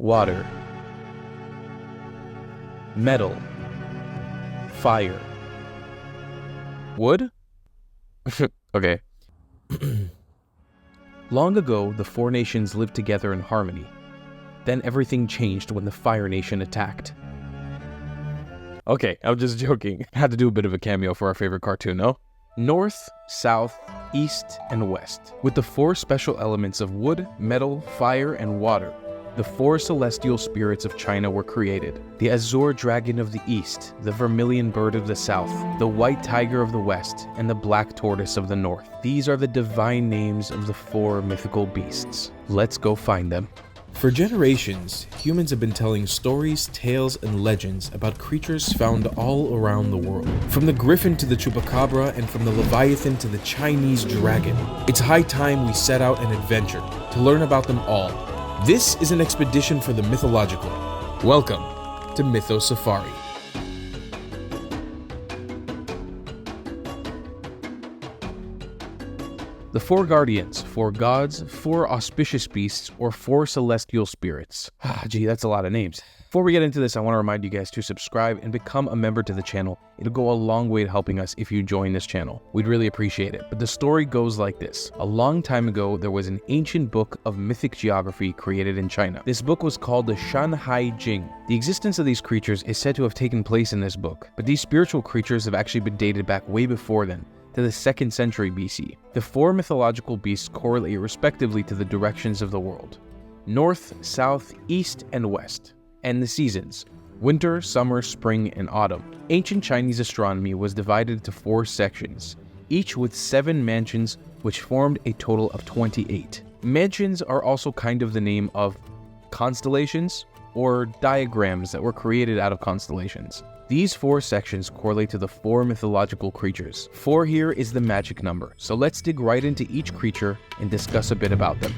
water, metal, fire, wood? Okay. Long ago, the four nations lived together in harmony. Then everything changed when the Fire Nation attacked. Okay, I'm just joking. I had to do a bit of a cameo for our favorite cartoon, no? North, south, east, and west. With the four special elements of wood, metal, fire, and water, the four celestial spirits of China were created. The Azure Dragon of the east, the Vermilion Bird of the south, the White Tiger of the west, and the Black Tortoise of the north. These are the divine names of the four mythical beasts. Let's go find them. For generations, humans have been telling stories, tales, and legends about creatures found all around the world. From the griffin to the chupacabra, and from the leviathan to the Chinese dragon. It's high time we set out an adventure to learn about them all. This is an expedition for the mythological. Welcome to Mytho Safari. The four guardians, four gods, four auspicious beasts, or four celestial spirits. Gee, that's a lot of names. Before we get into this, I want to remind you guys to subscribe and become a member to the channel. It'll go a long way to helping us if you join this channel. We'd really appreciate it. But the story goes like this. A long time ago, there was an ancient book of mythic geography created in China. This book was called the Shanhai Jing. The existence of these creatures is said to have taken place in this book, but these spiritual creatures have actually been dated back way before then, to the 2nd century BC. The four mythological beasts correlate respectively to the directions of the world: north, south, east, and west, and the seasons: winter, summer, spring, and autumn. Ancient Chinese astronomy was divided into 4 sections, each with 7 mansions, which formed a total of 28. Mansions are also kind of the name of constellations, or diagrams that were created out of constellations. These 4 sections correlate to the 4 mythological creatures. 4 here is the magic number, so let's dig right into each creature and discuss a bit about them.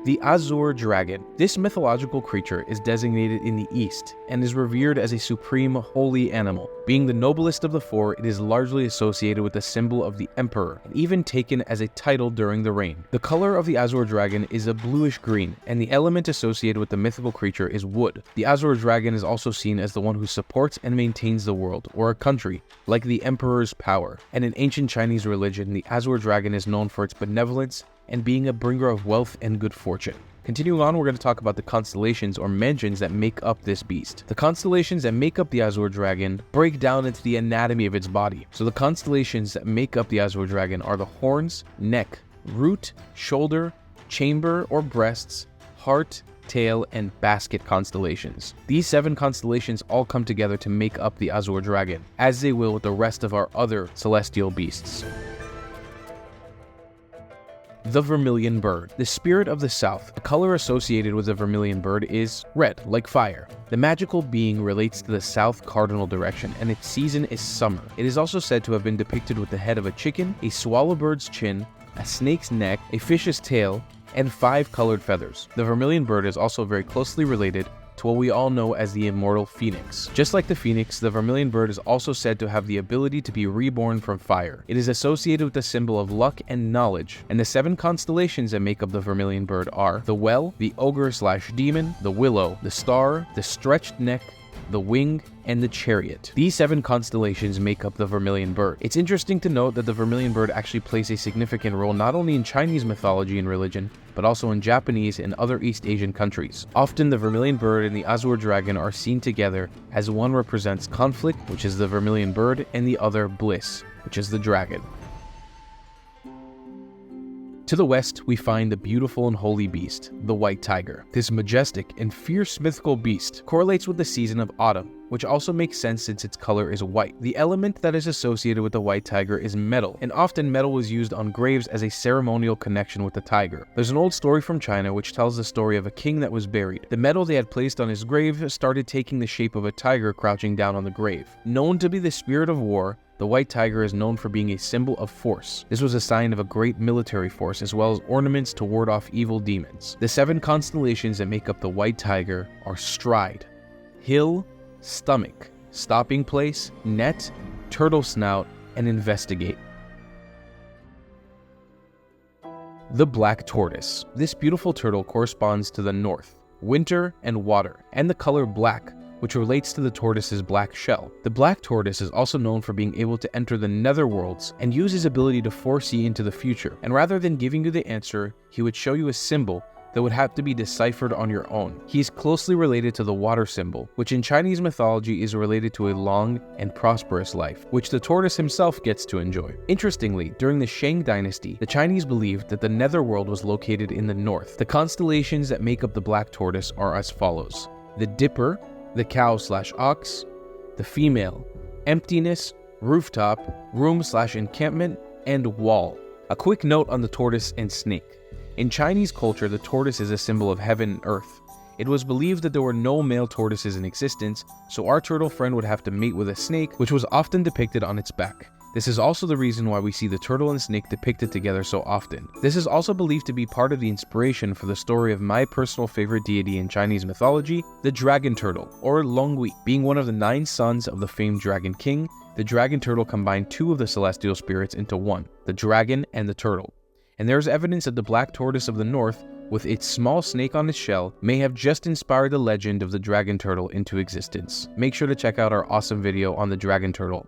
The Azor Dragon. This mythological creature is designated in the east and is revered as a supreme holy animal. Being the noblest of the 4, it is largely associated with the symbol of the emperor, and even taken as a title during the reign. The color of the Azor Dragon is a bluish green, and the element associated with the mythical creature is wood. The Azor Dragon is also seen as the one who supports and maintains the world, or a country, like the emperor's power. And in ancient Chinese religion, the Azor Dragon is known for its benevolence and being a bringer of wealth and good fortune. Continuing on, we're going to talk about the constellations or mansions that make up this beast. The constellations that make up the Azure Dragon break down into the anatomy of its body. So the constellations that make up the Azure Dragon are the horns, neck, root, shoulder, chamber or breasts, heart, tail, and basket constellations. These 7 constellations all come together to make up the Azure Dragon, as they will with the rest of our other celestial beasts. The Vermilion Bird. The spirit of the south. The color associated with the Vermilion Bird is red, like fire. The magical being relates to the south cardinal direction, and its season is summer. It is also said to have been depicted with the head of a chicken, a swallowbird's chin, a snake's neck, a fish's tail, and 5 colored feathers. The Vermilion Bird is also very closely related to what we all know as the immortal phoenix. Just like the phoenix, the Vermilion Bird is also said to have the ability to be reborn from fire. It is associated with the symbol of luck and knowledge, and the 7 constellations that make up the Vermilion Bird are the Well, the Ogre/Demon, the Willow, the Star, the Stretched Neck, the Wing, and the Chariot. These 7 constellations make up the Vermilion Bird. It's interesting to note that the Vermilion Bird actually plays a significant role not only in Chinese mythology and religion, but also in Japanese and other East Asian countries. Often the Vermilion Bird and the Azure Dragon are seen together, as one represents conflict, which is the Vermilion Bird, and the other bliss, which is the dragon. To the west, we find the beautiful and holy beast, the White Tiger. This majestic and fierce mythical beast correlates with the season of autumn, which also makes sense since its color is white. The element that is associated with the White Tiger is metal, and often metal was used on graves as a ceremonial connection with the tiger. There's an old story from China which tells the story of a king that was buried. The metal they had placed on his grave started taking the shape of a tiger crouching down on the grave. Known to be the spirit of war, the White Tiger is known for being a symbol of force. This was a sign of a great military force, as well as ornaments to ward off evil demons. The 7 constellations that make up the White Tiger are Stride, Hill, Stomach, Stopping Place, Net, Turtle Snout, and Investigate. The Black Tortoise. This beautiful turtle corresponds to the north, winter, and water, and the color black, which relates to the tortoise's black shell. The Black Tortoise is also known for being able to enter the netherworlds and use his ability to foresee into the future. And rather than giving you the answer, he would show you a symbol that would have to be deciphered on your own. He is closely related to the water symbol, which in Chinese mythology is related to a long and prosperous life, which the tortoise himself gets to enjoy. Interestingly, during the Shang dynasty, the Chinese believed that the netherworld was located in the north. The constellations that make up the Black Tortoise are as follows: the Dipper, the cow/ox, the female, emptiness, rooftop, room/encampment, and wall. A quick note on the tortoise and snake. In Chinese culture, the tortoise is a symbol of heaven and earth. It was believed that there were no male tortoises in existence, so our turtle friend would have to mate with a snake, which was often depicted on its back. This is also the reason why we see the turtle and snake depicted together so often. This is also believed to be part of the inspiration for the story of my personal favorite deity in Chinese mythology, the dragon turtle, or Longui. Being one of the 9 sons of the famed Dragon King, the dragon turtle combined 2 of the celestial spirits into one, the dragon and the turtle. And there is evidence that the Black Tortoise of the north, with its small snake on its shell, may have just inspired the legend of the dragon turtle into existence. Make sure to check out our awesome video on the dragon turtle.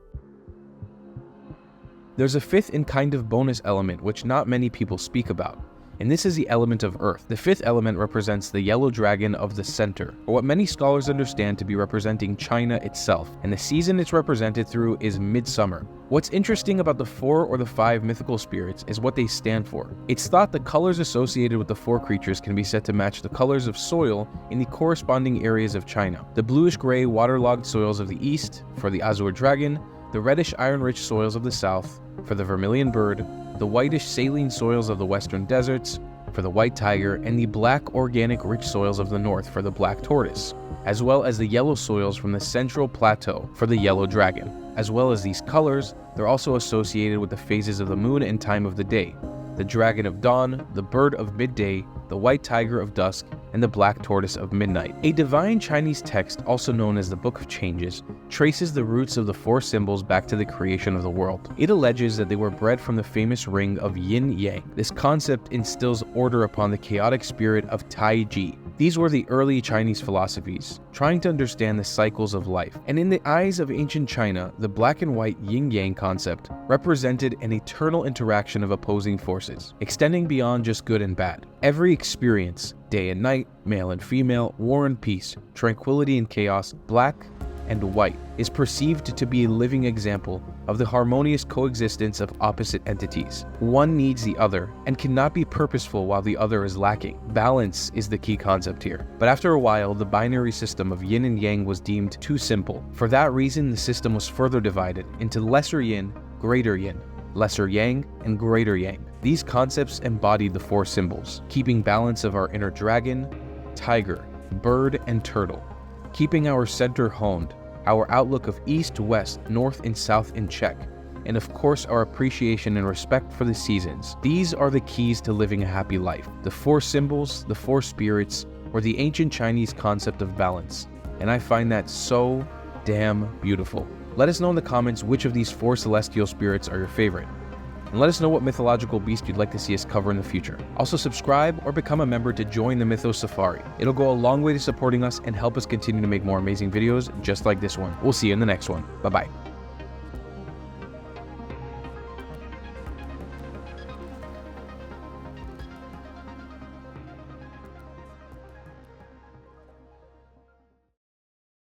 There's a 5th and kind of bonus element which not many people speak about, and this is the element of earth. The 5th element represents the yellow dragon of the center, or what many scholars understand to be representing China itself, and the season it's represented through is midsummer. What's interesting about the 4 or the 5 mythical spirits is what they stand for. It's thought the colors associated with the 4 creatures can be said to match the colors of soil in the corresponding areas of China. The bluish-gray waterlogged soils of the east for the Azure Dragon, the reddish iron-rich soils of the south for the Vermilion Bird, the whitish saline soils of the western deserts for the white tiger, and the black organic rich soils of the north for the Black Tortoise, as well as the yellow soils from the central plateau for the yellow dragon. As well as these colors, they're also associated with the phases of the moon and time of the day: the dragon of dawn, the bird of midday, the white tiger of dusk, and the black tortoise of midnight. A divine Chinese text, also known as the Book of Changes, traces the roots of the 4 symbols back to the creation of the world. It alleges that they were bred from the famous ring of yin-yang. This concept instills order upon the chaotic spirit of Tai-Chi. These were the early Chinese philosophies, trying to understand the cycles of life. And in the eyes of ancient China, the black and white yin-yang concept represented an eternal interaction of opposing forces, extending beyond just good and bad. Every experience, day and night, male and female, war and peace, tranquility and chaos, black and white, is perceived to be a living example of the harmonious coexistence of opposite entities. One needs the other and cannot be purposeful while the other is lacking. Balance is the key concept here. But after a while, the binary system of yin and yang was deemed too simple. For that reason, the system was further divided into lesser yin, lesser yang, and greater yang. These concepts embodied the 4 symbols, keeping balance of our inner dragon, tiger, bird, and turtle, keeping our center honed, our outlook of east, west, north, and south in check, and of course our appreciation and respect for the seasons. These are the keys to living a happy life. The 4 symbols, the 4 spirits, or the ancient Chinese concept of balance, and I find that so damn beautiful. Let us know in the comments which of these 4 celestial spirits are your favorite, and let us know what mythological beast you'd like to see us cover in the future. Also subscribe or become a member to join the Mythos Safari. It'll go a long way to supporting us and help us continue to make more amazing videos just like this one. We'll see you in the next one. Bye-bye.